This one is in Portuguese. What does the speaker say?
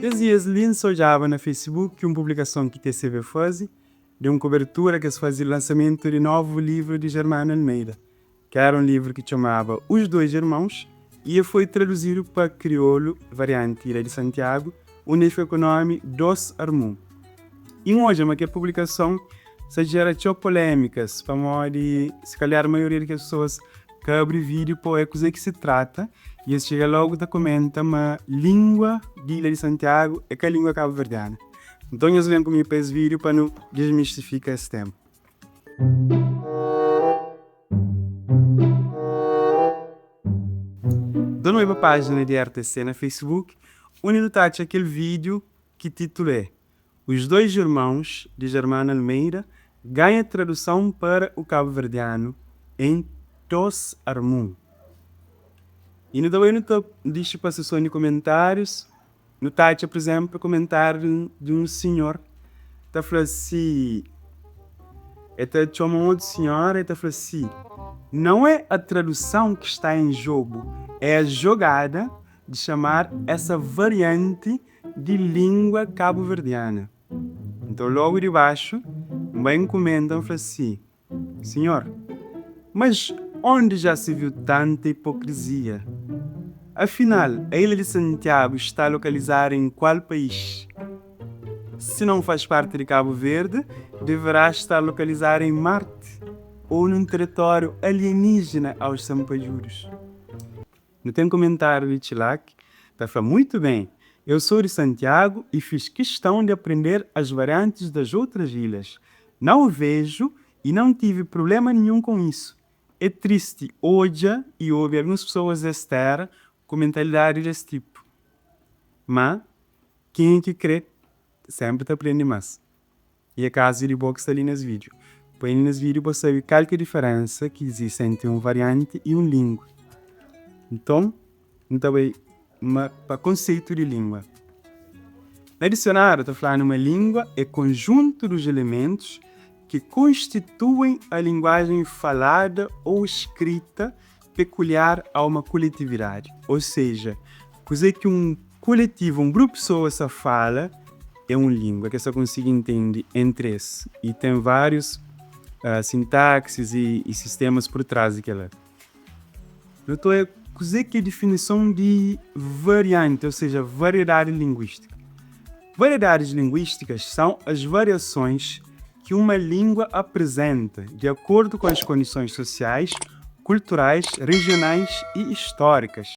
Esses dias ensojava na Facebook uma publicação que TCV faz de uma cobertura que se fazia o lançamento de novo livro de Germano Almeida, que era um livro que chamava Os Dois Irmãos e foi traduzido para crioulo, variante Ilha de Santiago, onde foi com o nome Dos Irmãos. E hoje, mas que a publicação se gera polêmicas, para modo de, se calhar, a maioria das pessoas que abre vídeo para é coisa que se trata, e eles chega logo e comenta uma língua de Ilha de Santiago é que a língua cabo-verdiana. Então, eles vêm comigo para esse vídeo para não desmistificar esse tema. Dou uma página de RTC na Facebook, onde está aquele vídeo que título é Os Dois Irmãos de Germano Almeida ganha tradução para o cabo-verdiano em Dos Irmãos. E no também não deixo para a sessão de comentários. No Tati, por exemplo, comentário de um senhor que falou assim, ele chamou de senhor e falou assim, não é a tradução que está em jogo, é a jogada de chamar essa variante de língua cabo-verdiana. Então, logo de baixo, bem comentam, falou assim, senhor, mas onde já se viu tanta hipocrisia? Afinal, a Ilha de Santiago está localizada em qual país? Se não faz parte de Cabo Verde, deverá estar localizada em Marte ou num território alienígena aos Sampajuros. Não tem comentário de Tilac, está falando muito bem. Eu sou de Santiago e fiz questão de aprender as variantes das outras ilhas. Não vejo e não tive problema nenhum com isso. É triste hoje e ouvir algumas pessoas desta terra com mentalidade desse tipo. Mas, quem é que crê, sempre te aprende mais. E a casa de box está ali nos vídeos. Põe nos vídeos para saber qual que é a diferença que existe entre uma variante e uma língua. Então, também para conceito de língua. No dicionário, está falando uma língua é conjunto dos elementos que constituem a linguagem falada ou escrita peculiar a uma coletividade. Ou seja, coisa que um coletivo, um grupo de pessoas fala, é uma língua que você consegue entender entre eles. E tem vários sintaxes e sistemas por trás daquela. Então, é coisa que é a definição de variante, ou seja, variedade linguística. Variedades linguísticas são as variações que uma língua apresenta de acordo com as condições sociais, culturais, regionais e históricas.